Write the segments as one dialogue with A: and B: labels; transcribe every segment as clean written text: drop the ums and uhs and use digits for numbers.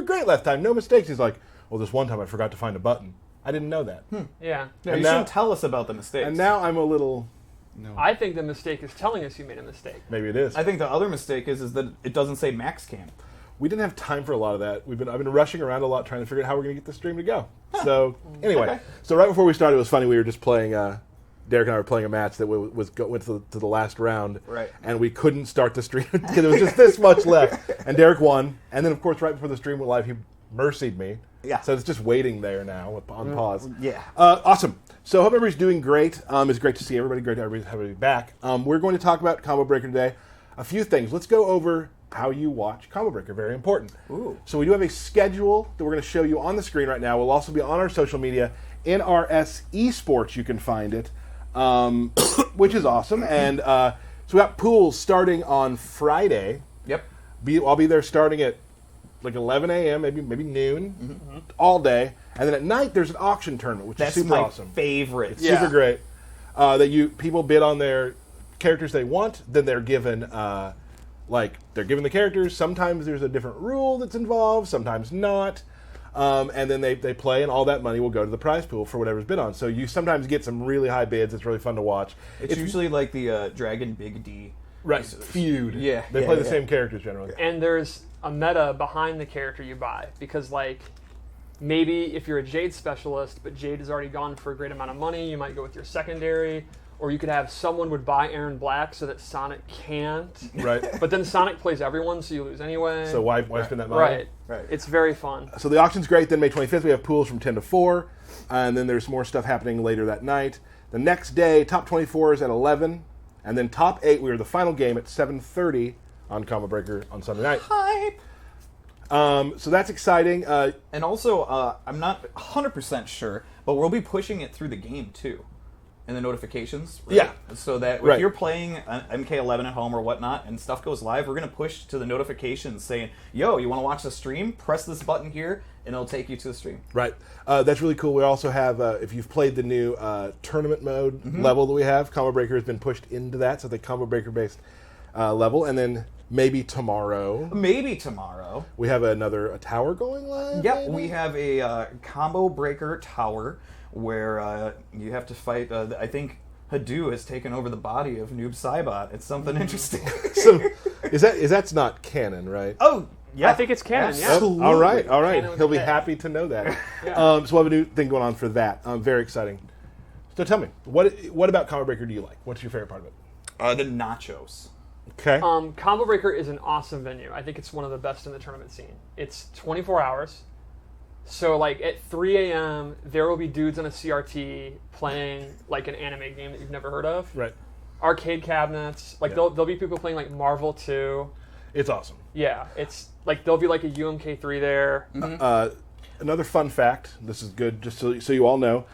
A: great last time, no mistakes. He's like, well, this one time I forgot to find a button. I didn't know that.
B: Yeah.
C: Yeah, you shouldn't tell us about the mistakes.
A: And now I'm a little... No.
B: I think the mistake is telling us you made a mistake.
A: Maybe it is.
C: I think the other mistake is that it doesn't say max cam.
A: We didn't have time for a lot of that. I've been rushing around a lot trying to figure out how we're going to get the stream to go. So anyway, so right before we started, it was funny. We were just playing. Derek and I were playing a match that went to the last round,
C: right? And
A: we couldn't start the stream because there was just this much left. And Derek won. And then, of course, right before the stream went live, he mercied me.
C: Yeah.
A: So it's just waiting there now on pause.
C: Yeah.
A: Awesome. So hope everybody's doing great. It's great to see everybody. Great to have everybody back. We're going to talk about Combo Breaker today. A few things. Let's go over how you watch Combo Breaker. Very important.
C: Ooh.
A: So we do have a schedule that we're going to show you on the screen right now. We'll also be on our social media. NRS Esports, you can find it, which is awesome. And so we got pools starting on Friday.
C: Yep.
A: I'll be there starting at like 11 a.m., maybe noon, all day. And then at night, there's an auction tournament, which is super awesome.
C: That's my favorite.
A: It's super great. People bid on their characters they want, then they're given... they're given the characters. Sometimes there's a different rule that's involved, sometimes not. And then they play, and all that money will go to the prize pool for whatever's bid on. So you sometimes get some really high bids. It's really fun to watch.
C: It's usually like the Dragon Big D.
A: Right, feud.
C: Yeah.
A: They play the same characters generally.
B: And there's a meta behind the character you buy. Because, maybe if you're a Jade specialist, but Jade has already gone for a great amount of money, you might go with your secondary. Or you could have someone would buy Aaron Black so that Sonic can't.
A: Right.
B: But then Sonic plays everyone, so you lose anyway.
A: So why spend that money?
B: Right. It's very fun.
A: So the auction's great. Then May 25th, we have pools from 10 to 4. And then there's more stuff happening later that night. The next day, top 24 is at 11. And then top 8, we are the final game at 7:30 on Combo Breaker on Sunday night.
C: Hype!
A: So that's exciting.
C: And also, I'm not 100% sure, but we'll be pushing it through the game, too. In the notifications, right?
A: Yeah.
C: So that if you're playing MK11 at home or whatnot and stuff goes live, we're going to push to the notifications saying, yo, you want to watch the stream? Press this button here, and it'll take you to the stream.
A: Right. That's really cool. We also have, if you've played the new tournament mode level that we have, Combo Breaker has been pushed into that, so the Combo Breaker-based level. And then maybe tomorrow, we have a tower going live?
C: Yep,
A: maybe?
C: we have a Combo Breaker tower where you have to fight, I think Hadou has taken over the body of Noob Saibot. It's something interesting.
A: So, that's not canon, right?
C: Oh, yeah.
B: I think it's canon,
C: Absolutely.
B: yeah.
A: All right.
B: Canon
A: He'll be
B: with
A: happy to know that.
B: Yeah.
A: So we'll have a new thing going on for that. Very exciting. So tell me, what about Combo Breaker do you like? What's your favorite part of it?
C: The nachos.
A: Okay.
B: Combo Breaker is an awesome venue. I think it's one of the best in the tournament scene. It's 24 hours. So, at 3 a.m., there will be dudes on a CRT playing, an anime game that you've never heard of.
A: Right.
B: Arcade cabinets. There'll be people playing, Marvel 2.
A: It's awesome.
B: Yeah. It's, there'll be, a UMK3 there.
A: Another fun fact, this is good, just so you all know,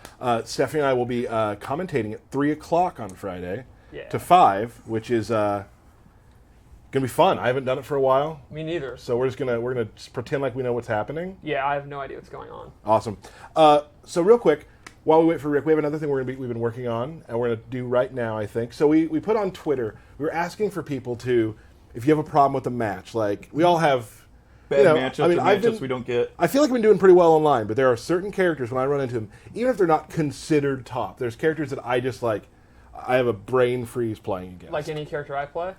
A: Stephanie and I will be commentating at 3 o'clock on Friday to 5, which is going to be fun. I haven't done it for a while.
B: Me neither.
A: So we're gonna just pretend like we know what's happening.
B: Yeah, I have no idea what's going on.
A: Awesome. So real quick, while we wait for Rick, we have another thing we've been working on, and we're going to do right now, I think. So we put on Twitter, we were asking for people to, if you have a problem with a match, we all have...
C: Bad matchups matchups we don't get.
A: I feel like I've been doing pretty well online, but there are certain characters, when I run into them, even if they're not considered top, there's characters that I just, I have a brain freeze playing against.
B: Like any character I play?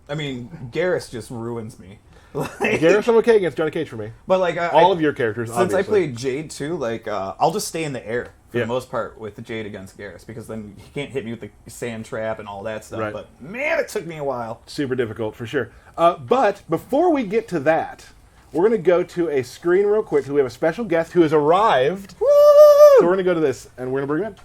C: I mean, Garrus just ruins me.
A: Garrus, I'm okay against Johnny Cage for me.
C: But
A: all of your characters,
C: since
A: obviously.
C: I played Jade too, I'll just stay in the air for the most part with the Jade against Garrus, because then he can't hit me with the sand trap and all that stuff.
A: Right.
C: But man, it took me a while.
A: Super difficult for sure. But before we get to that, we're going to go to a screen real quick because we have a special guest who has arrived. Woo! So we're going to go to this and we're going to bring him in.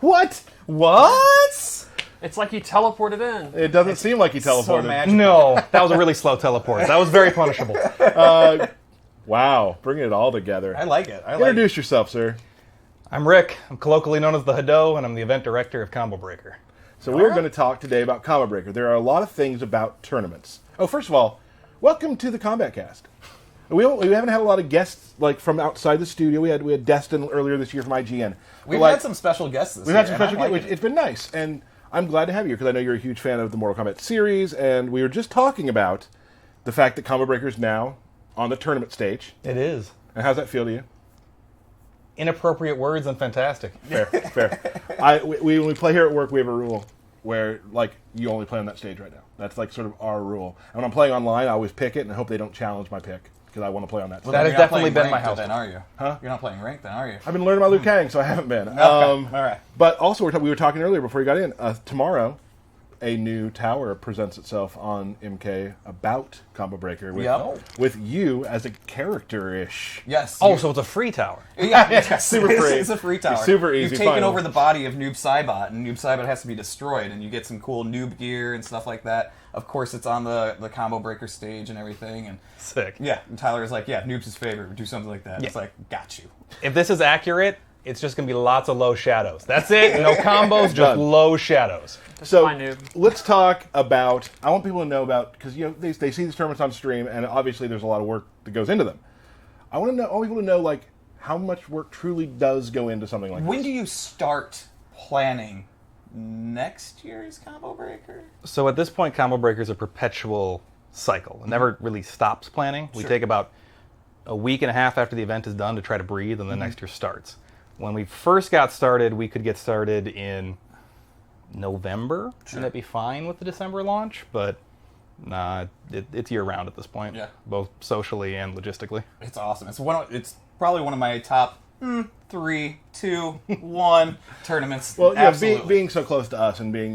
A: What?
B: It's like he teleported in.
A: It doesn't seem like he teleported.
C: So magical.
D: No, that was a really slow teleport. That was very punishable.
A: Wow, bringing it all together.
C: I like it.
A: Introduce yourself, sir.
D: I'm Rick. I'm colloquially known as the Hado, and I'm the event director of Combo Breaker.
A: So we're going to talk today about Combat Breaker. There are a lot of things about tournaments. Oh, first of all, welcome to the Kombat Kast. We haven't had a lot of guests like from outside the studio. We had Destin earlier this year from IGN.
C: We've had some special guests this year.
A: We've had some special guests. It's been nice, and I'm glad to have you because I know you're a huge fan of the Mortal Kombat series, and we were just talking about the fact that Combat Breaker is now on the tournament stage.
D: It is.
A: And how's that feel to you?
D: Inappropriate words and fantastic.
A: Fair. When we play here at work, we have a rule where like you only play on that stage right now. That's like sort of our rule. And when I'm playing online, I always pick it and I hope they don't challenge my pick because I want to play on that stage.
D: That has definitely been my house.
C: Then are you?
A: Huh?
C: You're not playing ranked, then are you?
A: I've been learning about Liu Kang, so I haven't been.
C: Okay. All right.
A: But also, we were talking earlier before you got in. Tomorrow, a new tower presents itself on MK about Combo Breaker with you as a character-ish.
C: Yes.
D: Oh, so it's a free tower.
C: Yeah,
A: super free.
C: It's a free tower.
A: It's super easy.
C: You've taken
A: final.
C: over the body of Noob Saibot, and Noob Saibot has to be destroyed, and you get some cool noob gear and stuff like that. Of course, it's on the Combo Breaker stage and everything. And
D: Sick.
C: yeah, and Tyler's like, yeah, Noob's his favorite. Do something like that. Yeah. It's like, got you.
D: If this is accurate, it's just going to be lots of low shadows. That's it. No combos, just
A: Done.
D: low shadows.
A: So
B: fine, Noob.
A: let's talk about. I want people to know about because they see these tournaments on stream, and obviously there's a lot of work that goes into them. I want people to know like how much work truly does go into something like
C: When
A: this.
C: do you start planning next year's Combo Breaker?
D: So at this point, Combo Breaker is a perpetual cycle. It never really stops planning. We take about a week and a half after the event is done to try to breathe, and then next year starts. When we first got started, we could get started in November, and that'd be fine with the December launch, but nah, it's year-round at this point, both socially and logistically.
C: It's awesome. It's probably one of my top 3, 2, 1 tournaments.
A: Well, yeah,
C: absolutely.
A: being so close to us and being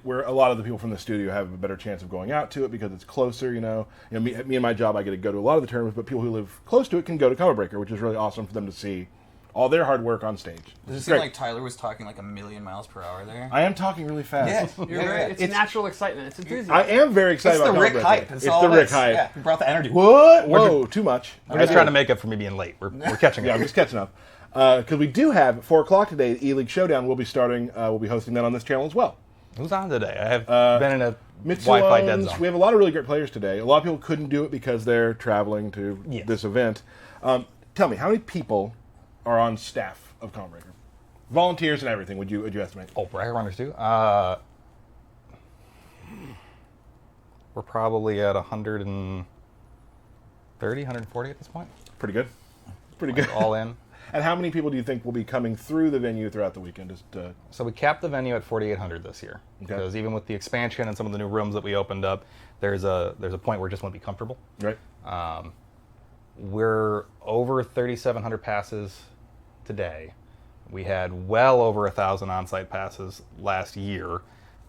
A: where a lot of the people from the studio have a better chance of going out to it because it's closer. Me and my job, I get to go to a lot of the tournaments, but people who live close to it can go to Combo Breaker, which is really awesome for them to see all their hard work on stage.
C: Does it seem like Tyler was talking like a million miles per hour there?
A: I am talking really fast.
C: Yeah,
B: You're right. It's natural excitement. It's enthusiasm.
A: I am very excited
C: It's the
A: about
C: Rick
A: Combo
C: hype.
A: Breaker.
C: It's
A: It's
C: all
A: the
C: it
A: Rick
C: is.
A: hype.
C: Yeah, he brought the energy.
A: What? Whoa, too much.
D: We're just trying to make up for me being late. We're catching
A: Yeah,
D: up.
A: I'm just catching up. Because we do have at 4 o'clock today, E-League Showdown. We'll be starting. We'll be hosting that on this channel as well.
D: Who's on today? I have been in a
A: Mitsuo's,
D: Wi-Fi dead zone.
A: we have a lot of really great players today. A lot of people couldn't do it because they're traveling to this event. Tell me, how many people are on staff of Combo Breaker? Volunteers and everything, would you estimate?
D: Oh, bracket runners too? We're probably at 130, 140 at this point.
A: Pretty good. Pretty good.
D: All in.
A: And how many people do you think will be coming through the venue throughout the weekend?
D: So we capped the venue at 4,800 this year.
A: Okay.
D: Because even with the expansion and some of the new rooms that we opened up, there's a point where it just won't be comfortable.
A: Right.
D: We're over 3,700 passes today. We had well over 1,000 on-site passes last year.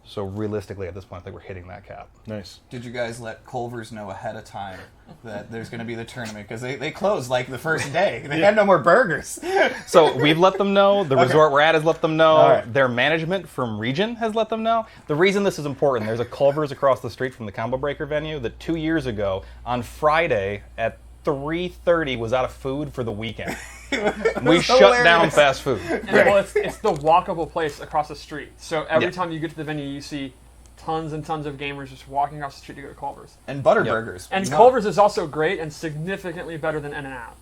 D: So realistically, at this point, I think we're hitting that cap.
A: Nice.
C: Did you guys let Culver's know ahead of time that there's going to be the tournament? Because they closed like the first day. They had no more burgers.
D: So we've let them know. The resort we're at has let them know.
C: All right.
D: Their management from Region has let them know. The reason this is important, there's a Culver's across the street from the Combo Breaker venue that 2 years ago, on Friday at 3:30, was out of food for the weekend. We shut down fast food.
B: And well, it's the walkable place across the street. So every time you get to the venue, you see tons and tons of gamers just walking across the street to go to Culver's.
C: And butter burgers.
B: And Culver's is also great and significantly better than In-N-Out.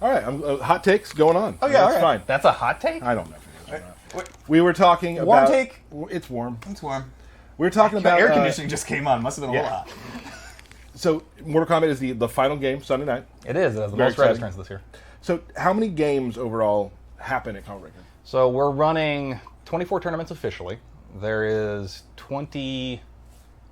A: All right, hot takes going on.
C: Oh, yeah,
A: That's
C: all right.
A: fine.
D: That's a hot take?
A: I don't know if it is or not.
C: What?
A: We were talking about...
C: Warm take?
A: It's warm.
C: It's warm.
A: We were talking about...
C: Air conditioning just came on. Must have been a
A: yeah.
C: lot.
A: So, Mortal Kombat is the final game Sunday night.
D: It is. It has the
A: Very
D: most red
A: exciting.
D: registrants this year.
A: So, how many games overall happen at Combo Breaker?
D: So we're running 24 tournaments officially. There is 20,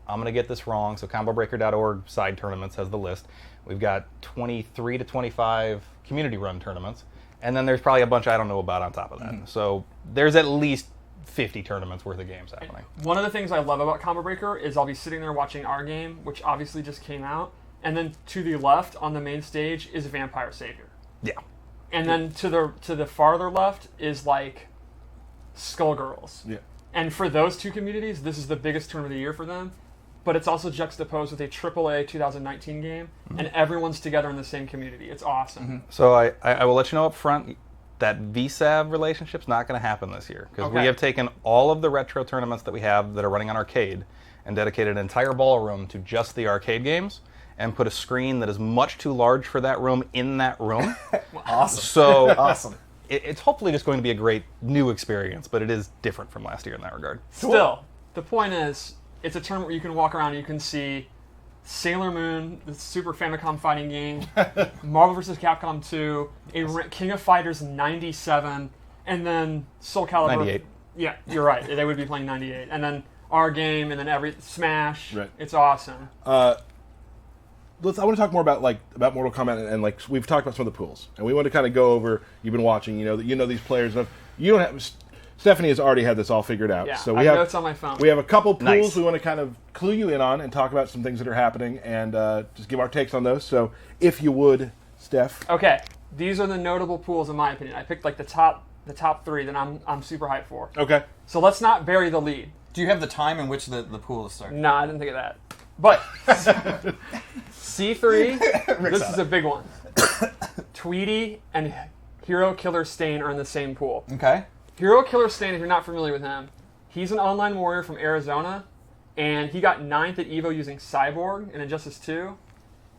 D: I'm going to get this wrong, so combobreaker.org side tournaments has the list. We've got 23 to 25 community run tournaments. And then there's probably a bunch I don't know about on top of that. So there's at least 50 tournaments worth of games happening.
B: One of the things I love about Combo Breaker is I'll be sitting there watching our game, which obviously just came out, and then to the left on the main stage is Vampire Savior.
D: Yeah.
B: And then to the farther left is like Skullgirls.
A: Yeah.
B: And for those two communities, this is the biggest tournament of the year for them. but it's also juxtaposed with a AAA 2019 game, and everyone's together in the same community. It's awesome.
D: So I will let you know up front that VSAV relationship's not going to happen this year because we
B: Okay.
D: have taken all of the retro tournaments that we have that are running on arcade and dedicated an entire ballroom to just the arcade games and put a screen that is much too large for that room in that room.
C: Awesome.
D: So
C: Awesome.
D: it's hopefully just going to be a great new experience, but it is different from last year in that regard.
B: Still, the point is, it's a tournament where you can walk around and you can see Sailor Moon, the Super Famicom fighting game, Marvel vs. Capcom 2, King of Fighters 97, and then Soul Calibur.
D: 98.
B: Yeah, you're right. They would be playing 98. And then our game, and then every Smash.
A: Right.
B: It's awesome.
A: I want to talk more about Mortal Kombat and like we've talked about some of the pools, and we want to kind of go over. You've been watching, you know these players. You don't have. Stephanie has already had this all figured out.
B: Yeah,
A: so
B: I
A: we
B: have
A: have
B: notes on my phone.
A: We have a couple pools
D: Nice.
A: we want to kind of clue you in on and talk about some things that are happening and just give our takes on those. So if you would, Steph.
B: Okay, these are the notable pools in my opinion. I picked like the top 3 that I'm super hyped for.
A: Okay.
B: So let's not bury the lead.
E: Do you have the time in which the pool is starting?
B: No, I didn't think of that. But C3, this is a big one. Tweety and Hero Killer Stain are in the same pool.
E: Okay.
B: Hero Killer Stain, if you're not familiar with him, he's an online warrior from Arizona, and he got 9th at EVO using Cyborg in Injustice 2,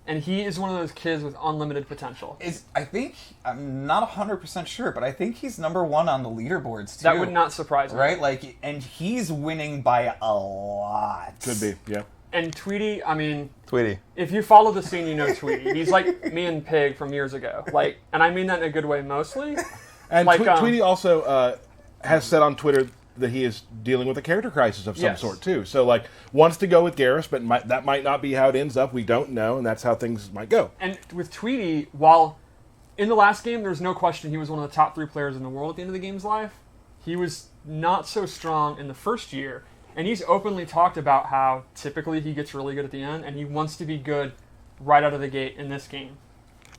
B: and he is one of those kids with unlimited potential.
E: I think, I'm not 100% sure, but I think he's number 1 on the leaderboards, too.
B: That would not surprise me.
E: Right? Like, and he's winning by a lot.
A: Could be. Yeah.
B: And Tweety, I mean,
D: Tweety.
B: if you follow the scene, you know Tweety. He's like me and Pig from years ago. Like, and I mean that in a good way mostly.
A: And
B: Like,
A: Tweety also has said on Twitter that he is dealing with a character crisis of some
B: Yes.
A: sort too. So like wants to go with Garrus, but that might not be how it ends up. We don't know, and that's how things might go.
B: And with Tweety, while in the last game, there's no question he was one of the top 3 players in the world at the end of the game's life, he was not so strong in the first year. And he's openly talked about how typically he gets really good at the end, and he wants to be good right out of the gate in this game.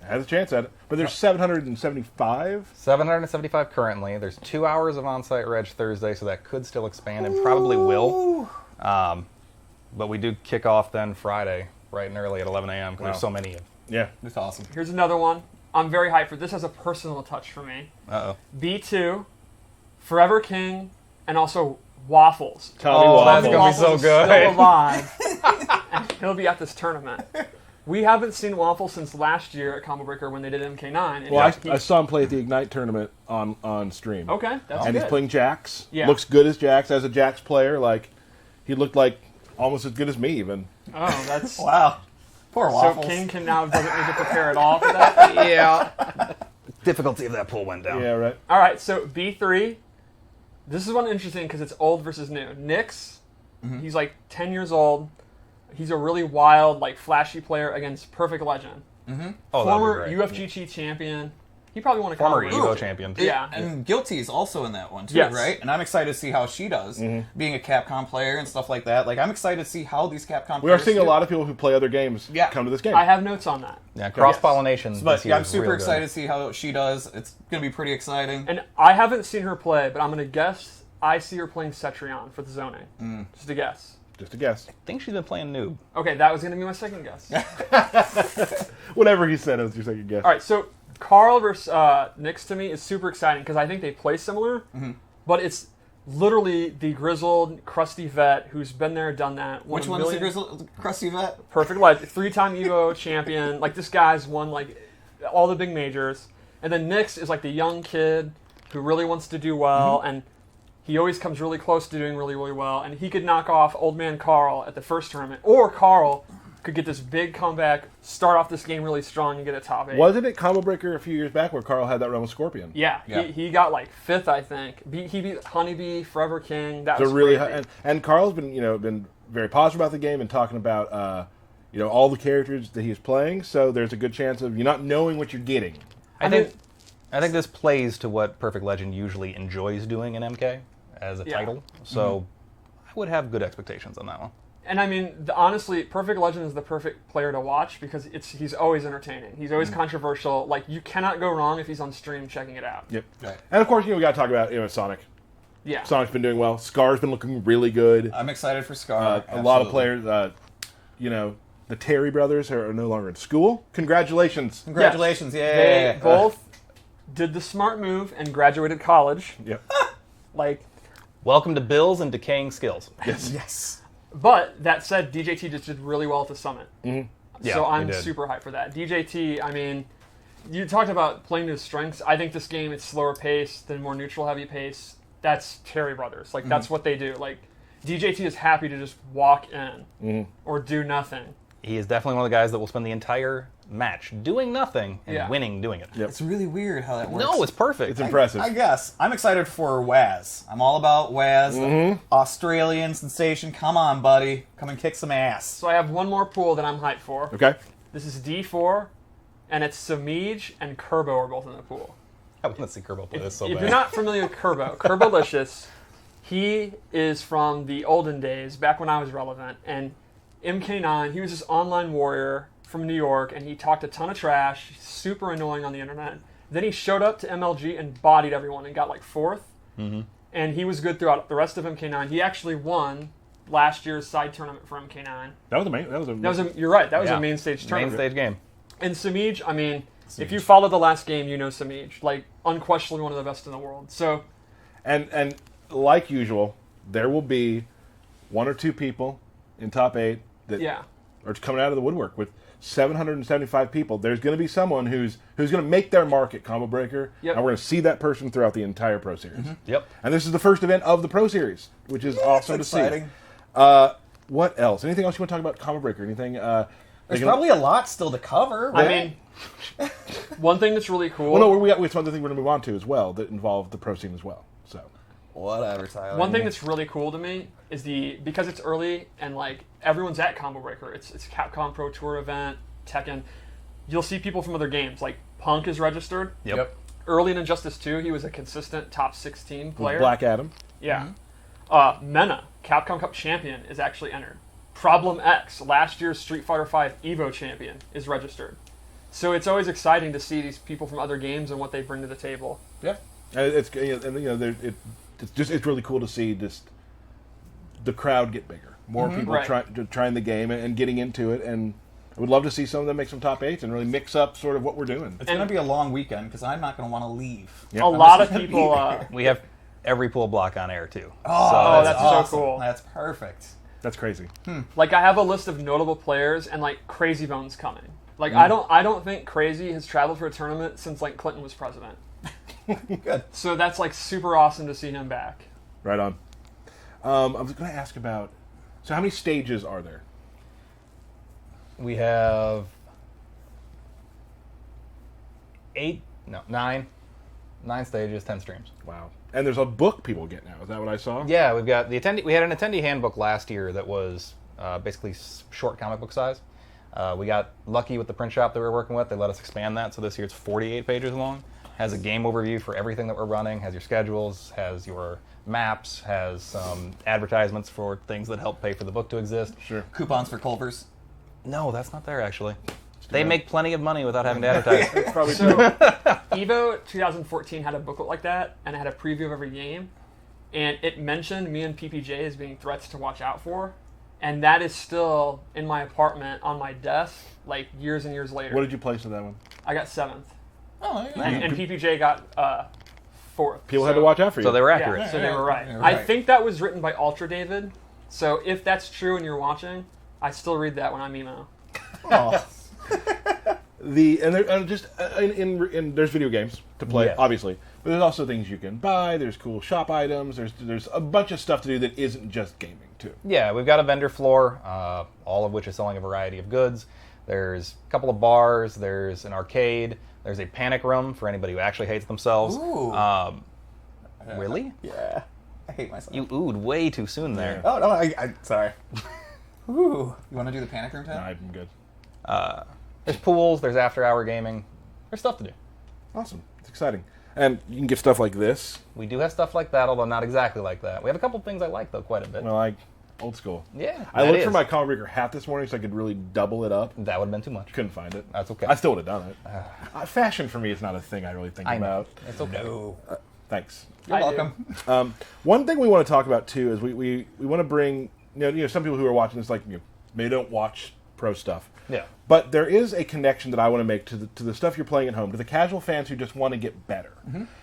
A: Has a chance at it, but there's 775.
D: 775 currently. There's 2 hours of on-site reg Thursday, so that could still expand and probably will. But we do kick off then Friday, bright and early at 11 a.m. because
A: Wow.
D: there's so many.
A: Yeah.
E: That's awesome.
B: Here's another one. I'm very hyped for. This has a personal touch for me.
D: Uh-oh.
B: B2, Forever King, and also Waffles.
A: Tommy
D: Oh,
A: Waffles.
D: that's gonna be so
B: is
D: good.
B: Still alive, and he'll be at this tournament. We haven't seen Waffles since last year at Combo Breaker when they did MK9. And
A: Well,
B: he-
A: I saw him play at the Ignite tournament on stream.
B: okay, that's
A: And
B: good.
A: he's playing Jax.
B: Yeah.
A: Looks good as Jax. As a Jax player, like he looked like almost as good as me even.
B: Oh, that's
E: Wow. Poor
B: so.
E: Waffles.
B: King can now doesn't need to prepare at all for that.
D: Yeah. Difficulty of that pool went down.
A: Yeah, right.
B: All right, so B3. This is one interesting because it's old versus new. Nyx, he's like 10 years old. He's a really wild, like flashy player against Perfect Legend.
D: Oh, that'd
B: Former
D: be great.
B: UFGT champion. He probably won a
D: Former
B: Combo Breaker.
D: Evo champion.
B: Yeah.
E: And Guilty's also in that one, too,
B: Yes.
E: right? And I'm excited to see how she does, being a Capcom player and stuff like that. Like, I'm excited to see how these Capcom
A: We are
E: players
A: seeing a
E: do.
A: lot of people who play other games
E: Yeah.
A: come to this game.
B: I have notes on that.
D: Yeah, cross-pollination.
E: But
D: this
E: yeah,
D: year
E: I'm
D: is
E: super
D: real good.
E: excited to see how she does. It's going to be pretty exciting.
B: And I haven't seen her play, but I'm going to guess I see her playing Cetrion for the zoning. Just a guess.
A: Just a guess.
D: I think she's been playing noob.
B: Okay, that was going to be my second guess.
A: Whatever he said was your second guess.
B: All right, so Carl versus Nyx to me is super exciting because I think they play similar, but it's literally the grizzled, crusty vet who's been there, done that.
E: Which one's the Grizzle Crusty Vet?
B: Perfect, like 3-time Evo champion. Like this guy's won like all the big majors, and then Nyx is like the young kid who really wants to do well, and he always comes really close to doing really, really well, and he could knock off old man Carl at the first tournament, or Carl could get this big comeback, start off this game really strong, and get a top 8.
A: Wasn't it Combo Breaker a few years back where Carl had that run with Scorpion?
B: Yeah,
E: Yeah.
B: He got like 5th, I think. He beat Honeybee, Forever King. That
A: So
B: was
A: really,
B: crazy.
A: and Carl's been very positive about the game and talking about all the characters that he's playing. So there's a good chance of you not knowing what you're getting.
D: I think this plays to what Perfect Legend usually enjoys doing in MK as a
B: Yeah.
D: title. So I would have good expectations on that one.
B: And I mean, honestly, Perfect Legend is the perfect player to watch because he's always entertaining. He's always controversial. Like, you cannot go wrong if he's on stream checking it out.
A: Yep.
E: Right.
A: And of course, we got to talk about Sonic.
B: Yeah.
A: Sonic's been doing well. Scar's been looking really good.
E: I'm excited for Scar.
A: A lot of players, you know, the Terry brothers are no longer in school. Congratulations.
E: Congratulations!
B: Yes.
E: Yeah.
B: They both did the smart move and graduated college.
A: Yep.
B: Like,
D: Welcome to bills and decaying skills.
E: Yes.
B: but that said, DJT just did really well at the summit.
D: Yeah,
B: So
D: he
B: I'm
D: did.
B: super hyped for that. DJT, I mean, you talked about playing to his strengths. I think this game is slower pace than more neutral heavy pace. That's Terry Brothers. Like, that's what they do. Like, DJT is happy to just walk in or do nothing.
D: He is definitely one of the guys that will spend the entire match doing nothing and winning doing it.
A: Yep.
E: It's really weird how that works.
D: No, it's perfect.
A: It's impressive.
E: I guess. I'm excited for Waz. I'm all about Waz. the Australian sensation. Come on, buddy. Come and kick some ass.
B: So I have one more pool that I'm hyped for.
A: Okay.
B: This is D4, and it's Samij and Kerbo are both in the pool.
D: I want to see Kerbo play this so
B: If
D: bad.
B: you're not familiar with Kerbo, Kerbolicious, he is from the olden days, back when I was relevant, and MK9, he was this online warrior from New York, and he talked a ton of trash, super annoying on the internet. Then he showed up to MLG and bodied everyone and got like 4th. And he was good throughout the rest of MK9. He actually won last year's side tournament for MK9.
A: That was amazing.
B: You're right, that was
D: Yeah.
B: a main stage
D: Main
B: tournament.
D: stage game.
B: And Samij, I mean, if you follow the last game, you know Samij. Like, unquestionably one of the best in the world. So,
A: And like usual, there will be 1 or 2 people in top 8 that
B: yeah.
A: are coming out of the woodwork with 775 people. There's going to be someone who's going to make their mark at Combo Breaker,
B: Yep.
A: and we're going to see that person throughout the entire Pro Series.
D: Yep.
A: And this is the first event of the Pro Series, which is awesome to
E: exciting.
A: see. What else? Anything else you want to talk about Combo Breaker? Anything?
E: There's probably a lot still to cover.
B: I
E: right?
B: mean, one thing that's really cool.
A: Well, no, we have some other things we're going to move on to as well that involve the Pro scene as well. So.
E: Whatever, Tyler.
B: One thing that's really cool to me is because it's early and like everyone's at Combo Breaker. It's Capcom Pro Tour event, Tekken. You'll see people from other games. Like Punk is registered.
D: Yep.
B: Early in Injustice 2, he was a consistent top 16 player.
A: Black Adam.
B: Yeah. Mena, Capcom Cup champion, is actually entered. Problem X, last year's Street Fighter V Evo champion, is registered. So it's always exciting to see these people from other games and what they bring to the table.
E: Yeah.
A: It's it's really cool to see just the crowd get bigger. More people
B: Right.
A: trying the game and getting into it, and I would love to see some of them make some top 8s and really mix up sort of what we're doing.
E: It's going to be a long weekend because I'm not going to want to leave.
A: Yeah.
B: A lot of people.
D: We have every pool block on air, too.
E: Oh,
B: that's so
E: awesome.
B: cool.
E: That's perfect.
A: That's crazy.
B: Like I have a list of notable players and like Crazy Bones coming. Like I don't think Crazy has traveled for a tournament since like Clinton was president.
E: Good.
B: So that's like super awesome to see him back.
A: Right on. I was going to ask about, so how many stages are there?
D: We have 9 stages, 10 streams.
A: Wow. And there's a book people get now. Is that what I saw?
D: Yeah, we've got the attendee. We had an attendee handbook last year that was basically short comic book size. We got lucky with the print shop that we were working with. They let us expand that, so this year it's 48 pages long. Has a game overview for everything that we're running. Has your schedules. Has your maps. Has some advertisements for things that help pay for the book to exist.
A: Sure.
E: Coupons for Culvers.
D: No, that's not there actually. They make plenty of money without having to advertise.
A: It's probably
B: So Evo 2014 had a booklet like that, and it had a preview of every game, and it mentioned me and PPJ as being threats to watch out for, and that is still in my apartment on my desk, like years and years later.
A: What did you place in that one?
B: I got 7th,
E: Oh, yeah.
B: and PPJ got 4th.
A: People had to watch out for you.
D: So they were accurate.
B: Yeah, so they were right.
E: Yeah,
B: I
E: right.
B: think that was written by Ultra David. So if that's true and you're watching, I still read that when I'm emo.
E: Oh.
A: There's video games to play,
D: Yeah.
A: obviously, but there's also things you can buy. There's cool shop items. There's a bunch of stuff to do that isn't just gaming too.
D: Yeah, we've got a vendor floor, all of which is selling a variety of goods. There's a couple of bars. There's an arcade. There's a panic room for anybody who actually hates themselves.
E: Ooh.
D: Really?
E: Yeah. I hate myself.
D: You oohed way too soon there.
E: Oh, no, I sorry. Ooh. You want to do the panic room,
A: No,
E: Ted?
A: I'm good.
D: There's pools. There's after-hour gaming. There's stuff to do.
A: Awesome. It's exciting, and you can get stuff like this.
D: We do have stuff like that, although not exactly like that. We have a couple things I like, though, quite a bit.
A: Well, like old school.
D: Yeah,
A: I
D: that
A: looked for
D: is.
A: my Combo Breaker hat this morning so I could really double it up.
D: That would have been too much.
A: Couldn't find it.
D: That's okay.
A: I still would have done it. Fashion for me is not a thing I really think
D: I know.
A: about.
D: It's okay.
E: No.
A: Thanks.
E: You're
B: I do.
E: welcome.
A: One thing we want to talk about too is we want to bring some people who are watching this maybe don't watch pro stuff.
D: Yeah.
A: But there is a connection that I want to make to the stuff you're playing at home, to the casual fans who just want to get better.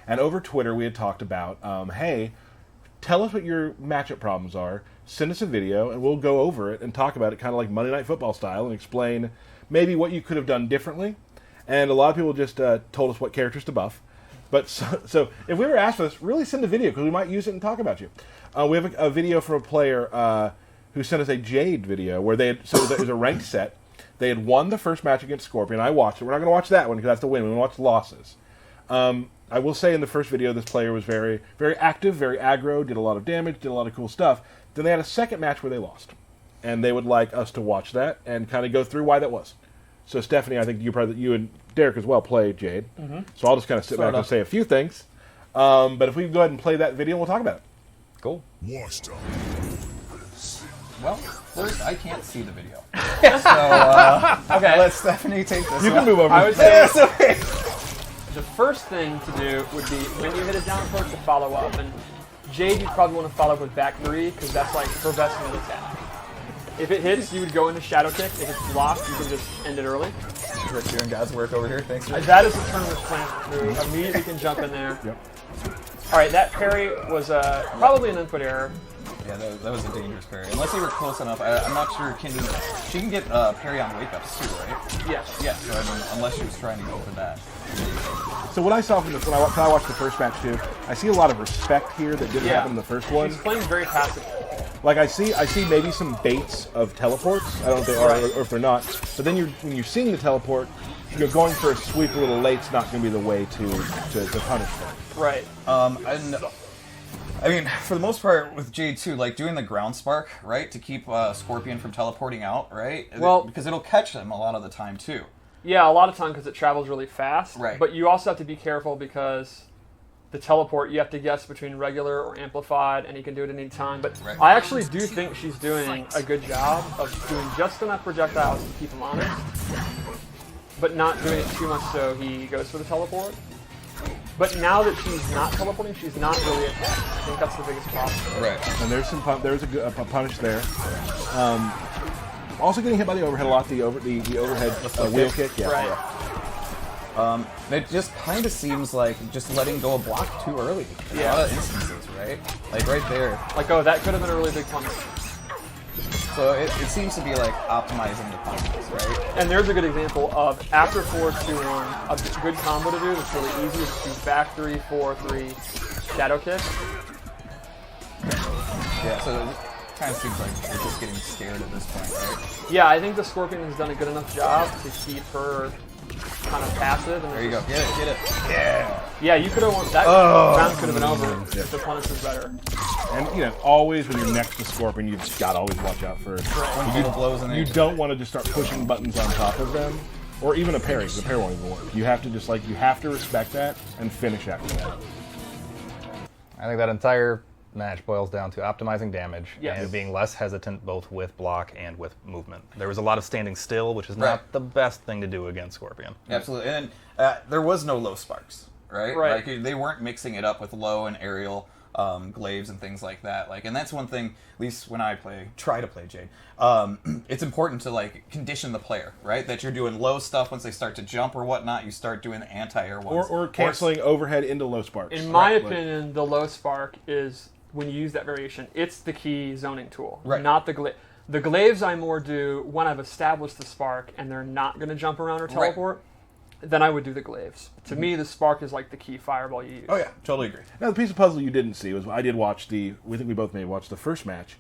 A: And over Twitter, we had talked about, hey, tell us what your matchup problems are, send us a video, and we'll go over it and talk about it kind of like Monday Night Football style and explain maybe what you could have done differently. And a lot of people just told us what characters to buff. But so if we were asked for this, really send a video because we might use it and talk about you. We have a video from a player who sent us a Jade video where it was a ranked set. They had won the first match against Scorpion. I watched it. We're not going to watch that one because that's the win. We're going to watch losses. I will say in the first video, this player was very, very active, very aggro, did a lot of damage, did a lot of cool stuff. Then they had a second match where they lost. And they would like us to watch that and kind of go through why that was. So, Stephanie, I think you and Derek as well play Jade. So I'll just kind of sit back and say a few things. But if we can go ahead and play that video, we'll talk about it.
D: Cool.
E: Well, first, I can't see the video. So,
B: Okay.
E: let Stephanie take this
A: You
E: one.
A: can move over.
B: I would say
E: It's okay.
B: the first thing to do would be when you hit a down approach to follow up. And Jade, you'd probably want to follow up with back 3 because that's like her best mid attack. If it hits, you would go into Shadow Kick. If it's blocked, you can just end it early.
E: Rick doing God's work over here. Thanks, Rick.
B: That is a turn with plant move. Immediately can jump in there.
A: Yep.
B: All right, that parry was probably an input error.
E: Yeah, that was a dangerous parry. Unless you were close enough, I'm not sure. She can get parry on wake ups too, right?
B: Yes.
E: Yeah. So I mean, unless she was trying to go for that.
A: So what I saw from when I watched the first match too, I see a lot of respect here that didn't happen in the first one.
B: She's playing very passively.
A: Like I see maybe some baits of teleports. I don't know if they are or if they're not. But then when you're seeing the teleport, you're going for a sweep a little late's not going to be the way to punish them.
B: Right.
E: And I mean, for the most part with Jade too, like doing the ground spark, right, to keep Scorpion from teleporting out, right?
B: Well,
E: because it'll catch them a lot of the time too.
B: Yeah, a lot of time because it travels really fast.
E: Right.
B: But you also have to be careful because the teleport, you have to guess between regular or amplified, and you can do it at any time. But
E: Right.
B: I actually do think she's doing a good job of doing just enough projectiles to keep him honest, but not doing it too much so he goes for the teleport. But now that she's not teleporting, she's not really attacking. I think that's the biggest problem.
E: Right.
A: And there's a punish there. Also getting hit by the overhead a lot. The overhead wheel kick. Yeah.
B: Right.
A: Yeah.
E: It just kind of seems like just letting go of block too early. In a lot of instances, right? Like right there.
B: Like, oh, that could have been a really big punish.
E: So it seems to be like optimizing the punishes, right?
B: And there's a good example of after 4-2-1, a good combo to do that's really easy is to back 3, 4, 3, shadow kick.
E: Yeah, so it kind of seems like they're just getting scared at this point, right?
B: Yeah, I think the Scorpion has done a good enough job to keep her kind of passive. And
E: There you go. Get it.
B: Yeah, you could have won. That round could have been over if the punish was better.
A: And always when you're next to Scorpion, you've got to always watch out for.
E: One fatal blows and then
A: You don't want to just start pushing buttons on top of them, or even a parry. The parry won't even work. You have to you have to respect that and finish after that.
D: I think that entire match boils down to optimizing damage
B: Yes.
D: and being less hesitant both with block and with movement. There was a lot of standing still, which is
E: Right.
D: not the best thing to do against Scorpion.
E: Absolutely. And there was no low sparks, right?
B: Right.
E: Like they weren't mixing it up with low and aerial glaives and things like that. Like, and that's one thing, at least when I try to play Jade, it's important to condition the player, right? That you're doing low stuff once they start to jump or whatnot. You start doing the anti-air ones.
A: Or canceling overhead into low sparks.
B: In my
A: Right.
B: opinion, the low spark is when you use that variation. It's the key zoning tool,
E: Right.
B: not the glaive. The glaives I more do when I've established the spark and they're not going to jump around or teleport. Then I would do the glaives. To me, the spark is like the key fireball you use.
E: Oh yeah, totally agree.
A: Now, the piece of puzzle you didn't see was I did watch we think we both may have watched the first match,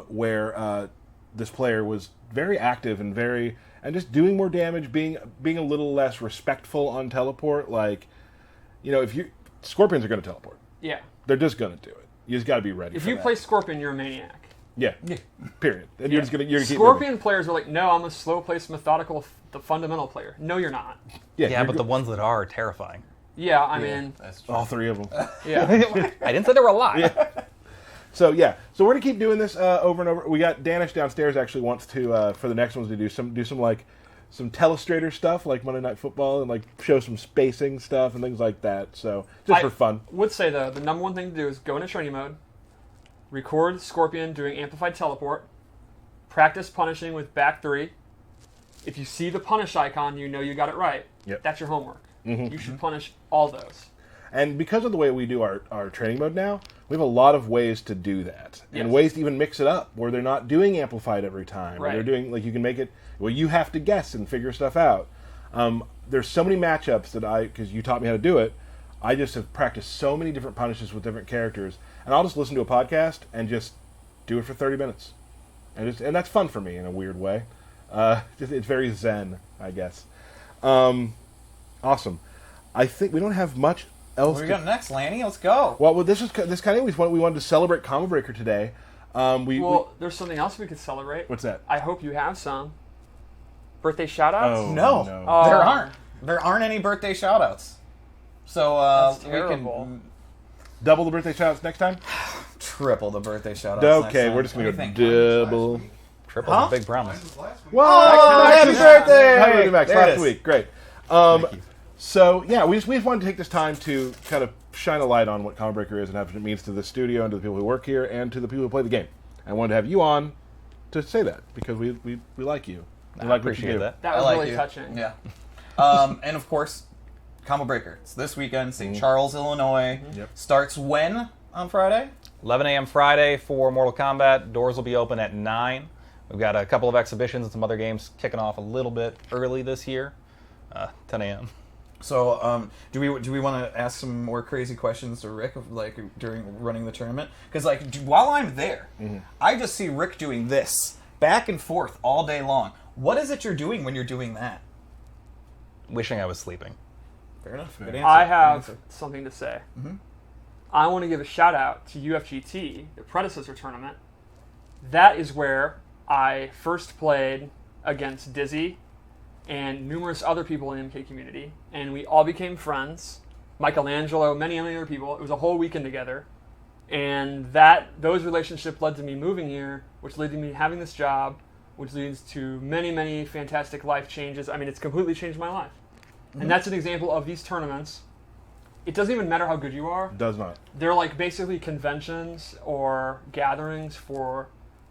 A: where this player was very active and just doing more damage, being a little less respectful on teleport. Like, if Scorpions are going to teleport,
B: Yeah.
A: they're just going to do it. You just got to be ready.
B: If
A: for
B: you
A: that.
B: play Scorpion, you're a maniac.
A: yeah, period. And you're just gonna keep
B: Scorpion players are like, no, I'm a slow place, methodical, the fundamental player. No, you're not.
A: moving.
D: Yeah,
A: you're
D: but the ones that are terrifying.
B: Yeah, I mean,
E: That's true.
A: all three of them.
B: yeah.
D: I didn't say there were a lot.
A: So we're gonna keep doing this over and over. We got Danish downstairs actually wants to for the next ones to do some like some telestrator stuff like Monday Night Football and like show some spacing stuff and things like that. So just for fun.
B: Would say though, the number one thing to do is go into training mode, record Scorpion doing amplified teleport, practice punishing with back 3. If you see the punish icon, you know you got it right.
A: Yep.
B: That's your homework.
A: Mm-hmm.
B: You should punish all those.
A: And because of the way we do our training mode now, we have a lot of ways to do that. And
B: Yes.
A: ways to even mix it up where they're not doing amplified every time. Or
B: Right.
A: they're doing, like, you can make it, well, you have to guess and figure stuff out. There's so many matchups that because you taught me how to do it, I just have practiced so many different punishes with different characters. And I'll just listen to a podcast and just do it for 30 minutes. And that's fun for me in a weird way. It's very zen, I guess. Awesome. I think we don't have much else.
E: What do we got next, Lanny? Let's go.
A: Well, this kind of we wanted to celebrate Combo Breaker today.
B: There's something else we could celebrate.
A: What's that?
B: I hope you have some. Birthday shout-outs?
A: Oh,
E: No,
A: no.
E: there aren't. There aren't any birthday shout-outs. So
B: That's
E: we
B: terrible.
E: can
A: Double the birthday shout-outs next time?
E: triple the birthday shout-outs.
A: Okay,
E: next
A: we're
E: time.
A: just going to
E: What
A: go
E: do you think?
A: double.
D: Triple
E: Huh?
D: is a big promise.
A: Well,
E: happy birthday!
A: Happy birthday, Max.
E: There it
A: Last
E: is.
A: week. Great.
D: Thank you.
A: So, yeah, we just wanted to take this time to kind of shine a light on what Combo Breaker is and how it means to the studio and to the people who work here and to the people who play the game. I wanted to have you on to say that because we like you. We
D: I
A: like what you
D: appreciate
A: do.
D: that.
B: That
E: I
B: was
E: like
B: really
E: you.
B: touching.
E: Yeah. And of course, Combo Breaker. It's this weekend, St. Charles, Illinois.
A: Yep.
E: Starts when on Friday?
D: 11 a.m. Friday for Mortal Kombat. Doors will be open at 9. We've got a couple of exhibitions and some other games kicking off a little bit early this year. 10 a.m.
E: So, do we want to ask some more crazy questions to Rick, like during running the tournament? Because while I'm there, I just see Rick doing this back and forth all day long. What is it you're doing when you're doing that?
D: Wishing I was sleeping.
E: Fair enough. Good answer.
B: I
E: Good
B: have
E: answer.
B: something to say.
E: Mhm.
B: I want to give a shout out to UFGT, the predecessor tournament. That is where I first played against Dizzy and numerous other people in the MK community, and we all became friends. Michelangelo, many other people. It was a whole weekend together, and those relationships led to me moving here, which led to me having this job, which leads to many, many fantastic life changes. I mean, it's completely changed my life. And that's an example of these tournaments. It doesn't even matter how good you are.
A: Does not.
B: They're like basically conventions or gatherings for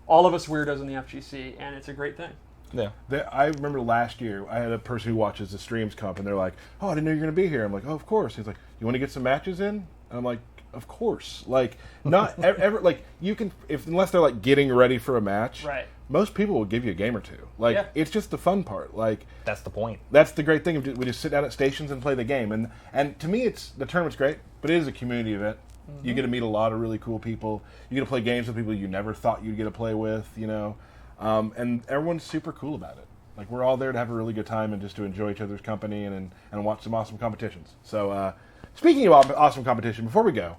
B: all of us weirdos in the FGC, and it's a great thing.
D: Yeah.
A: I remember last year, I had a person who watches the streams come up, and they're like, "Oh, I didn't know you were going to be here." I'm like, "Oh, of course." He's like, "You want to get some matches in?" And I'm like, "Of course." Like, not ever like you can unless they're like getting ready for a match.
B: Right.
A: Most people will give you a game or two. Like,
B: Yeah.
A: it's just the fun part. Like,
D: That's the point.
A: that's the great thing. We just sit down at stations and play the game. And to me, the tournament's great, but it is a community event. You get to meet a lot of really cool people. You get to play games with people you never thought you'd get to play with, you know. And everyone's super cool about it. Like, we're all there to have a really good time and just to enjoy each other's company and watch some awesome competitions. So, speaking of awesome competition, before we go,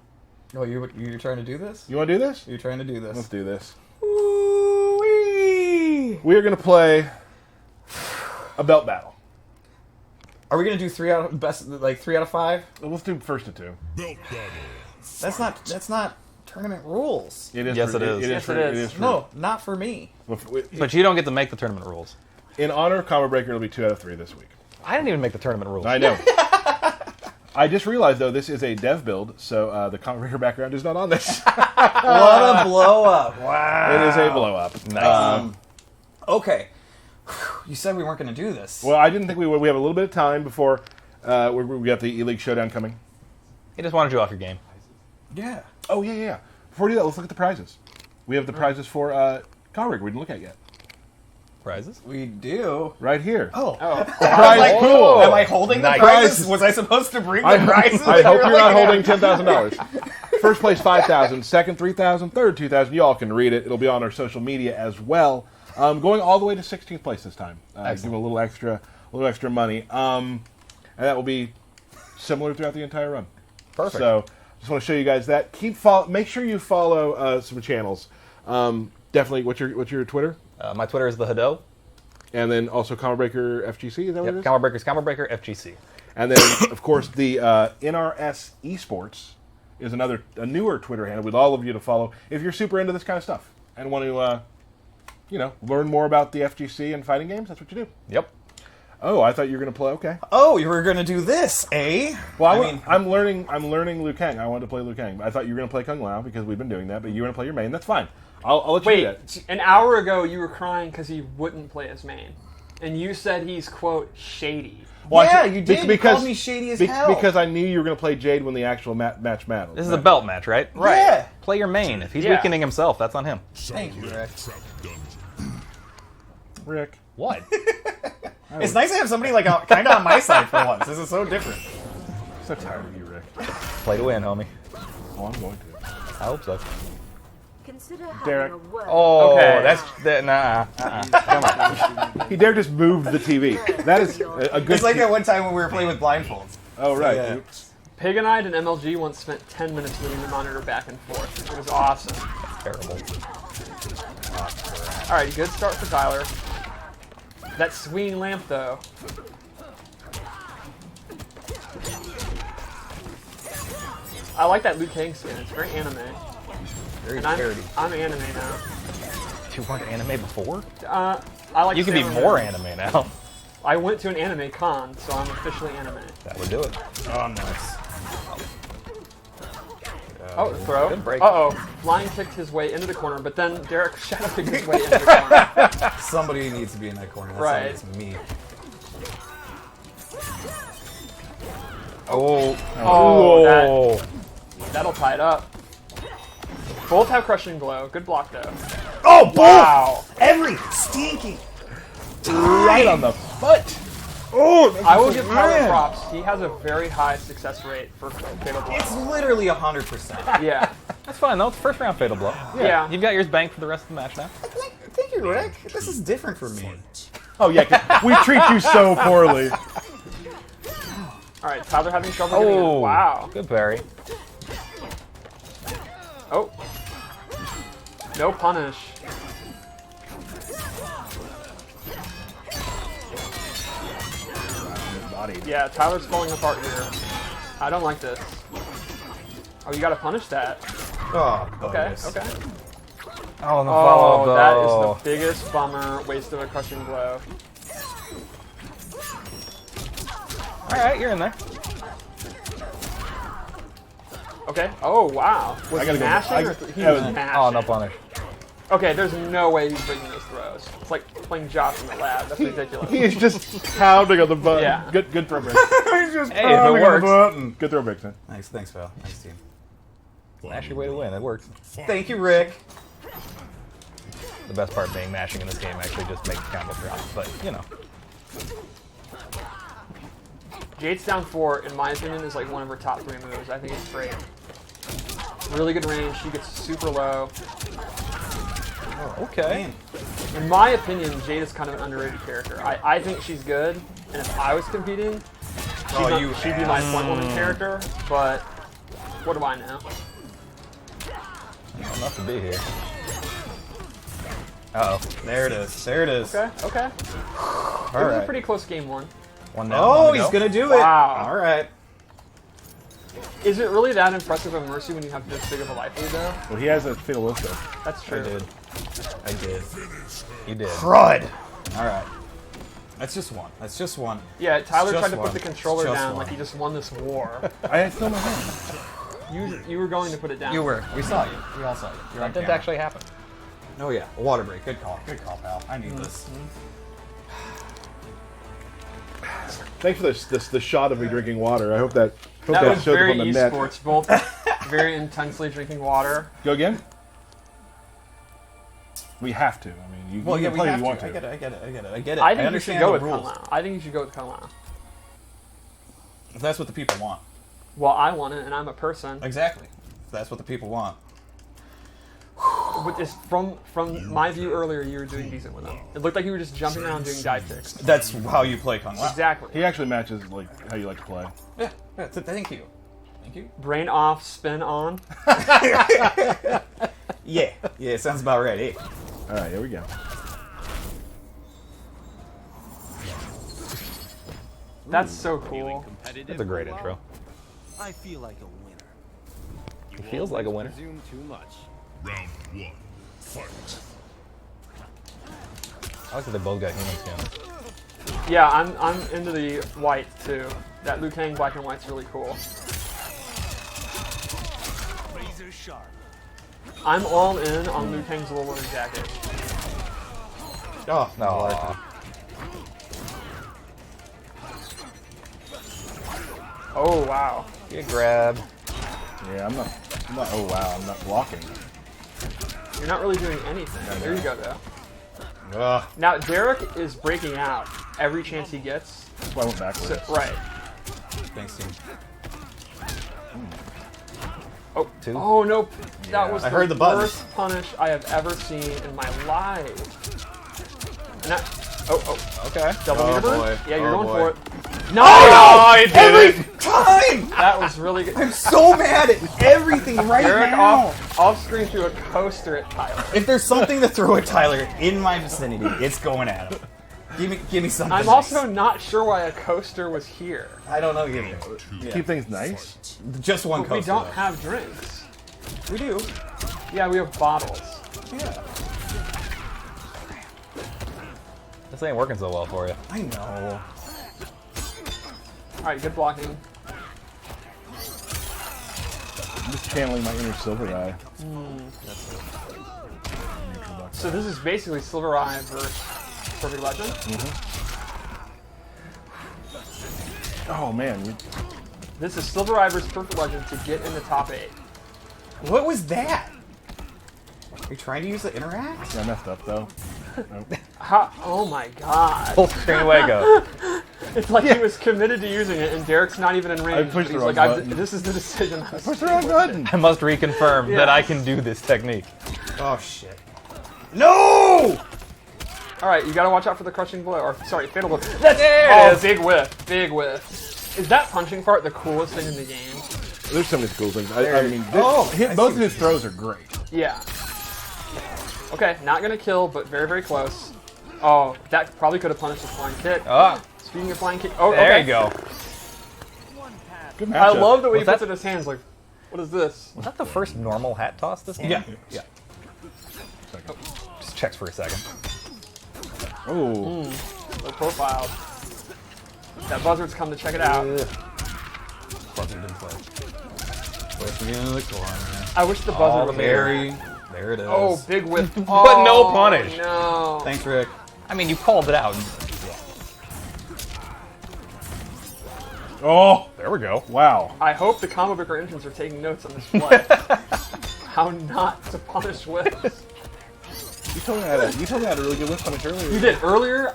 E: Oh, you're trying to do this?
A: you want to do this?
E: You're trying to do this?
A: Let's do this.
E: Ooh-wee.
A: We are going to play a belt battle.
E: Are we gonna do 3 out of 5?
A: Let's do first to two.
E: That's not tournament rules.
A: It is.
D: Yes,
A: for,
D: it is.
B: Yes,
A: for,
B: it is.
A: for-
E: No, not for me.
D: But you don't get to make the tournament rules.
A: In honor of Combo Breaker, it'll be 2 out of 3 this week.
D: I didn't even make the tournament rules.
A: I know. I just realized, though, this is a dev build, so the Combo Breaker background is not on this.
E: What a blow up! Wow.
A: It is a blow up.
D: Nice.
E: Okay. You said we weren't going to do this.
A: Well, I didn't think we would. We have a little bit of time before we got the E-League Showdown coming.
D: He just wanted you off your game.
E: Yeah.
A: Oh, yeah. Before we do that, let's look at the prizes. We have the prizes for Combo Breaker we didn't look at yet.
D: Prizes?
E: We do.
A: Right here.
E: Oh.
A: Prize pool.
E: Am I holding
D: Nice.
E: the prizes? Was I supposed to bring the
A: I
E: prizes?
A: hope you're not holding $10,000. First place, $5,000. Second, $3,000. Third, $2,000. You all can read it. It'll be on our social media as well. Going all the way to 16th place this time. Give them a little extra money. And that will be similar throughout the entire run.
D: Perfect.
A: So, just want to show you guys that. Make sure you follow some channels. Definitely. What's your Twitter?
D: My Twitter is the Hado.
A: And then also Combo Breaker FGC. Is that what it
D: Yep,
A: is?
D: Combo Breaker's Combo Breaker FGC.
A: And then, of course, the NRS Esports is a newer Twitter handle with all of you to follow if you're super into this kind of stuff and want to, learn more about the FGC and fighting games. That's what you do.
D: Yep.
A: Oh, I thought you were gonna play. Okay.
C: Oh, you were gonna do this, eh?
A: Well, I'm learning Liu Kang. I wanted to play Liu Kang. I thought you were gonna play Kung Lao because we've been doing that. But you want to play your main. That's fine. I'll let you do that.
B: Wait, an hour ago you were crying because he wouldn't play his main, and you said he's quote shady.
A: Well,
C: Yeah, you did. You
A: Because
C: called me shady as hell.
A: Because I knew you were gonna play Jade when the actual match mattered.
D: This is a belt match, right?
B: Right.
C: Yeah.
D: Play your main. If he's
B: Yeah.
D: weakening himself, that's on him.
C: Thank you, Rick.
A: Rick.
D: What?
C: It's nice to have somebody like kind of on my side for once. This is so different.
A: I'm so tired of you, Rick.
D: Play to win, homie.
A: Oh, I'm going to.
D: I hope so.
F: Consider
A: Derek.
F: having a word.
D: Oh,
B: Okay.
D: nah. Come on.
A: He dare just moved the TV. That is a good.
C: It's like that one time when we were playing with blindfolds.
A: Oh right.
C: Yeah.
A: Oops.
B: Paganite and MLG once spent 10 minutes moving the monitor back and forth. It was awesome.
D: Terrible.
B: All right, good start for Tyler. That swinging lamp, though. I like that Liu Kang skin. It's very anime.
D: Very
B: And
D: parody.
B: I'm anime now.
D: You weren't anime before?
B: I like.
D: You can be
B: Sailor
D: more
B: Moon.
D: anime now.
B: I went to an anime con, so I'm officially anime.
D: That would do it.
C: Oh, nice.
B: Oh, throw.
D: Good break.
B: Uh-oh. Flying kicked his way into the corner, but then Derek shadow kicked his way into the corner.
C: Somebody needs to be in that corner. That's
B: Right.
C: It's me.
D: Oh.
B: Oh, that'll tie it up. Both have crushing blow. Good block, though.
C: Oh, both!
B: Wow.
C: Every stinky.
A: Right on the foot. Oh,
B: I will give Tyler props. He has a very high success rate for fatal blow.
C: It's literally 100%.
B: Yeah.
D: That's fine, though. It's first round fatal blow.
B: Yeah.
D: You've got yours banked for the rest of the match now.
C: Thank you, Rick. This is different for me.
A: Oh yeah, 'cause we treat you so poorly.
B: All right, Tyler having trouble getting
D: Oh.
B: in. Wow.
D: Good parry.
B: Oh. No punish. Yeah, Tyler's falling apart here. I don't like this. Oh, you gotta punish that.
C: Oh,
B: Okay,
C: bonus.
B: okay.
D: Oh, the
B: Oh,
D: follow
B: that is the biggest bummer. Waste of a crushing blow.
D: Alright, you're in there.
B: Okay. Oh, wow. Was
A: I
B: he
A: gotta go-
B: mashing
A: I-
B: or he
A: yeah,
B: was
A: it was-
B: mashing?
D: Oh, no punish.
B: Okay, there's no way he's breaking those throws. It's like playing Josh in the lab. That's ridiculous.
A: He's just pounding on the button.
B: Yeah.
A: Good throw, Rick.
C: He's just
D: Hey, if it works.
A: Good throw, Rick. Son.
C: Nice, thanks, pal. Nice team.
D: Mash your way to win. It works.
C: Thank you, Rick.
D: The best part being mashing in this game actually just makes combo drop. But, you know.
B: Jade's down 4, in my opinion, is like one of her top 3 moves. I think it's great. Really good range. She gets super low.
D: Okay.
B: In my opinion, Jade is kind of an underrated character. I think she's good, and if I was competing, she'd be my point woman character, but what do I know?
D: Enough to be here. Uh-oh.
C: There it is. There it is.
B: Okay, okay. It was a
D: Alright.
B: pretty close game 1.
D: One down.
C: Oh,
D: one to
C: he's
D: go.
C: gonna do it.
B: Wow.
C: All right.
B: Is it really that impressive of Mercy when you have this big of a life lead, though?
A: Well, he has a Fidelista.
B: That's
C: I
B: true.
C: did. I did.
D: You did.
C: Crud. All right. That's just one. That's just one.
B: Yeah, Tyler
C: Just
B: tried to
C: one.
B: put the controller
C: Just
B: down
C: one.
B: like he just won this war.
A: I had still my hand.
B: You were going to put it down.
C: You were. We saw you. We all saw you. You're on
D: That didn't
C: camera.
D: actually happen.
C: Oh yeah. A water break. Good call. Good call, pal. I need this.
A: Thanks for the shot of me drinking water. I hope that
B: That was
A: shows up
B: very
A: on the net.
B: esports, both very intensely drinking water.
A: Go again. We have to. I mean, you
C: Well,
A: can
C: yeah, we
A: play if
C: have
A: you
C: to.
A: want to.
C: I get it. I get it. I get it. I get it.
B: I think you should
C: understand
B: go
C: the
B: with
C: rules.
B: Kung Lao. I think you should go with Kung Lao.
C: If that's what the people want.
B: Well, I want it, and I'm a person.
C: Exactly. If that's what the people want.
B: But it's from my view earlier, you were doing decent with them. It looked like you were just jumping around doing dive kicks.
C: That's how you play Kung Lao.
B: Exactly.
A: He actually matches like how you like to play.
C: Yeah. Thank you. Thank you.
B: Brain off, spin on.
C: Yeah. Yeah. Sounds about right. Eh?
A: All right, here we go.
B: That's so cool.
D: That's a great intro.
G: I feel like a winner.
D: It feels like a winner.
G: Presume too much.
H: Round one, fight.
D: I like that they both got human skins.
B: Yeah, I'm into the white too. That Liu Kang black and white's really cool.
G: Razor sharp.
B: I'm all in on Liu Kang's little leather jacket.
C: Oh,
D: No.
B: Oh wow.
D: Get grabbed.
A: Yeah, I'm not. Oh wow, I'm not blocking.
B: You're not really doing anything. There you go though.
A: Ugh.
B: Now Derek is breaking out every chance he gets.
A: That's why I went backwards.
B: So, right.
E: Thanks, team.
B: Oh,
D: Two?
B: oh nope.
A: Yeah.
B: That was
C: I
B: the
C: heard the button.
B: worst punish I have ever seen in my life. And that, oh,
D: Okay.
B: double meter burn?
C: boy.
B: Yeah, you're
C: Oh,
B: going
C: boy.
B: for it. No!
D: I did
C: Every time!
B: That was really good.
C: I'm so mad at everything right
B: Derek
C: now.
B: off screen threw a coaster at Tyler.
C: If there's something to throw at Tyler in my vicinity, it's going at him. Give me something.
B: I'm
C: nice.
B: also not sure why a coaster was here.
C: I don't know either.
A: Keep things nice.
C: Just one
B: But
C: coaster.
B: we don't
C: though.
B: have drinks.
C: We do.
B: Yeah, we have bottles.
C: Yeah.
D: This ain't working so well for you.
C: I know.
B: Alright, good blocking.
A: I'm just channeling my inner silver eye.
B: So this is basically Silver Eye versus Perfect Legend.
A: Oh man,
B: This is Silver Eye versus Perfect Legend to get in the top 8.
C: What was that? Are you trying to use the interact?
A: I messed up though. Nope.
B: Oh my god.
D: Full screen away go.
B: It's like he was committed to using it and Derek's not even in range.
A: pushed
B: but
A: the
B: he's
A: wrong
B: like,
A: button.
B: this is the decision.
A: Push the wrong button.
D: I must reconfirm
B: Yeah.
D: that I can do this technique.
C: Oh shit. No!
B: Alright, you gotta watch out for the crushing blow. Or, sorry, fatal blow. That's
D: There it is.
B: Big whiff. Big whiff. Is that punching part the coolest thing in the game?
A: There's so many cool things. I mean,
C: I
A: both of his throws are great.
B: Yeah. Okay, not gonna kill, but very, very close. Oh, that probably could have punished the flying kick.
D: Ah,
B: Speaking of flying kick, oh,
D: there
B: okay.
D: you go.
A: Good matchup.
B: I love the way he
D: Was
B: puts
D: that-
B: it in his hands. Like, what is this?
D: Was that the first normal hat toss this game?
C: Yeah.
D: Yeah. Just checks for a second.
A: Oh,
B: Low profile. That buzzard's come to check it out.
E: Buzzard didn't play. Pushing into the corner.
B: I wish the
D: All
B: buzzard
D: the
B: would
E: Berry. There it is.
B: Oh, big whiff.
D: But no punish.
B: No.
C: Thanks, Rick.
D: I mean, you called it out.
A: oh,
D: There we go.
A: wow.
B: I hope the combo breaker engines are taking notes on this play. How not to punish whiffs.
A: You told me I had a really good whiff punish earlier.
B: You did. Earlier,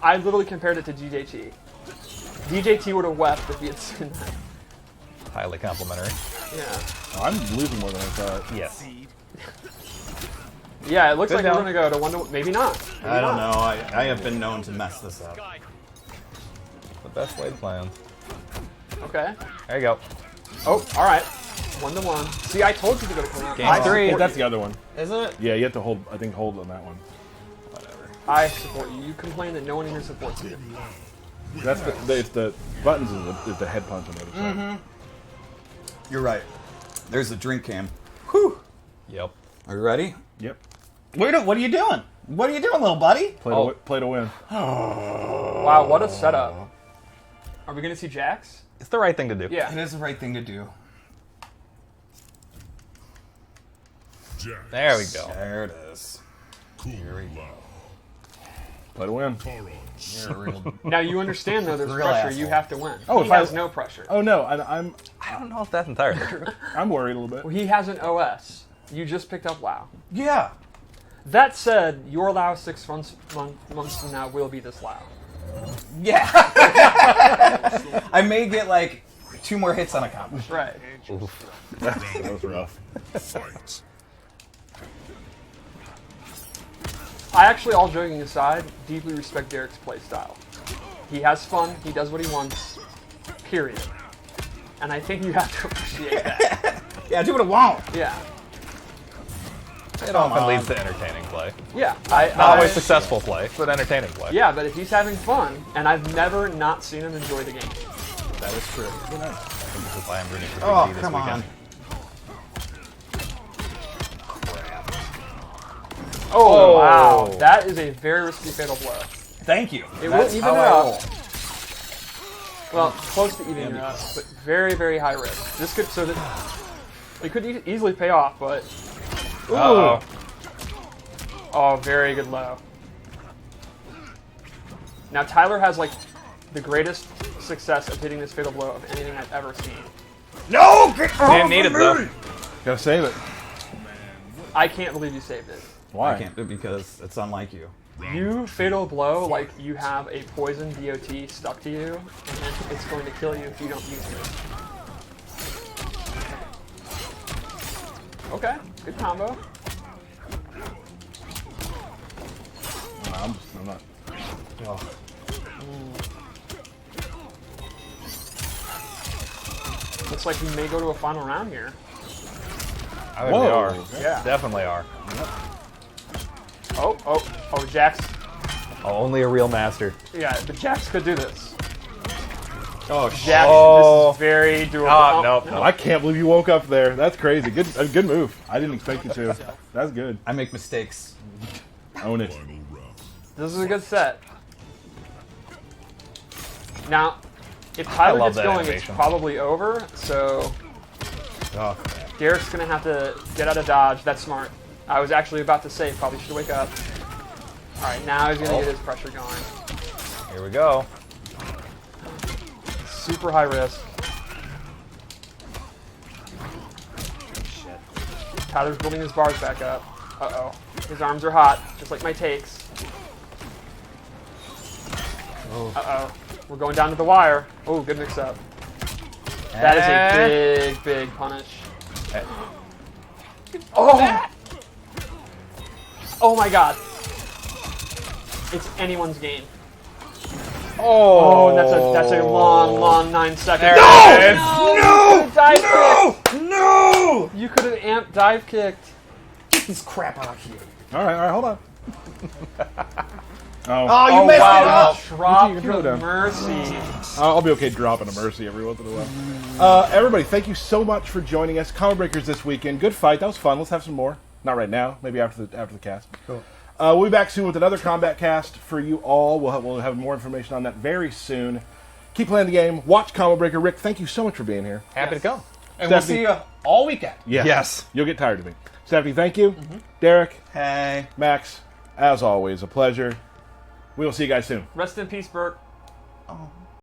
B: I literally compared it to DJT. DJT would have wept if he had seen that.
D: Highly complimentary.
B: Yeah.
A: Oh, I'm losing more than I thought.
D: Yes.
B: Yeah, it looks
D: Good
B: like
D: down.
B: we're going to go to 1 to... Maybe not. Maybe
C: I don't
B: not.
C: know. I have been known to mess this up.
D: The best laid plans.
B: Okay.
D: There you go.
B: Oh, all right. 1 to 1. See, I told you to go to Kombat.
D: Game
B: I
D: three.
B: support
A: That's
B: you.
A: the other one.
C: Is it?
A: Yeah, you have to hold. I think hold on that one.
C: Whatever.
B: I support you. You complain that no one here supports you.
A: That's it's the buttons is the head punch on the other side.
C: You're right. There's the drink cam. Whew.
D: Yep.
C: Are you ready?
A: Yep.
C: What are you doing? What are you doing, little buddy?
A: Play to win.
B: Wow, what a setup. Are we going to see Jax?
D: It's the right thing to do.
B: Yeah.
C: It is the right thing to do.
D: There we go.
C: There it is. Here we go.
A: Play to win.
C: You're a real.
B: Now, you understand, though, there's
C: Real
B: pressure.
C: asshole.
B: You have to win.
A: Oh,
B: he
A: if I-
B: has no pressure.
A: Oh no,
D: I don't know if that's entirely true.
A: I'm worried a little bit.
B: Well, he has an OS. You just picked up WoW.
C: Yeah.
B: That said, your WoW 6 months from now will be this WoW.
C: Yeah. I may get like 2 more hits on a combo.
B: Right.
A: That was rough.
B: I actually, all joking aside, deeply respect Derek's playstyle. He has fun. He does what he wants. Period. And I think you have to appreciate that.
C: Yeah, do what I want.
B: Yeah.
D: It often leads to entertaining play.
B: Yeah.
D: Not always successful play, but entertaining play.
B: Yeah, but if he's having fun, and I've never not seen him enjoy the game.
C: That is true.
D: This is why I'm rooting for
C: Oh,
D: Big D this
C: come
D: weekend.
C: on.
B: Oh, wow. That is a very risky fatal blow.
E: Thank you.
B: It
E: That's
B: will even
E: how
B: it
E: I
B: out.
E: roll.
B: Well, close to evening it out, but very, very high risk. This could it could easily pay off, but
D: Uh-oh.
B: oh, very good low. Now Tyler has like the greatest success of hitting this fatal blow of anything I've ever seen.
E: No! Get
D: Didn't need it though.
A: Gotta save it.
B: I can't believe you saved it.
A: Why?
C: I can't do it because it's unlike you.
B: You fatal blow like you have a poison DOT stuck to you, and then it's going to kill you if you don't use it. Okay, good combo.
A: I'm not. Oh.
B: Looks like we may go to a final round here.
D: I think we are.
B: Yeah.
D: Definitely are.
B: Oh, Jax.
D: Oh, only a real master.
B: Yeah, but Jax could do this.
A: Oh,
B: Jax,
D: Oh.
B: this is very doable.
D: Nope.
A: I can't believe you woke up there. That's crazy. Good move. I didn't expect you to. That's good.
C: I make mistakes.
A: Own it.
B: This is a good set. Now, if Tyler
D: love
B: gets
D: that
B: going, it's
D: animation.
B: probably over, so
A: Oh.
B: Derek's going to have to get out of dodge. That's smart. I was actually about to say, probably should wake up. All right, now he's going to get his pressure going.
D: Here we go.
B: Super high risk. Tyler's building his bars back up. Uh-oh. His arms are hot, just like my takes. Uh-oh. We're going down to the wire. Oh, good mix-up. That is a big, big punish. Oh! Oh my god. It's anyone's game. Oh, that's a long 9 seconds.
E: No!
B: Dive kick.
E: No!
B: You could have amped dive kicked.
E: Get this crap out of here.
A: All right, hold on.
E: Oh, you messed it up!
B: Drop
A: You can
B: your
A: throw it down.
B: mercy.
A: I'll be okay dropping a mercy every once in a while. Everybody, thank you so much for joining us. Combo Breakers this weekend. Good fight. That was fun. Let's have some more. Not right now. Maybe after the cast.
C: Cool.
A: We'll be back soon with another Kombat Kast for you all. We'll have more information on that very soon. Keep playing the game. Watch Combo Breaker. Rick, thank you so much for being here.
D: Happy to come.
E: And we'll
A: Stephanie.
E: see you all weekend.
A: Yeah.
D: Yes.
A: You'll get tired of me. Stephanie, thank you. Derek,
C: Hey.
A: Max, as always, a pleasure. We will see you guys soon.
B: Rest in peace, Bert.
C: Oh.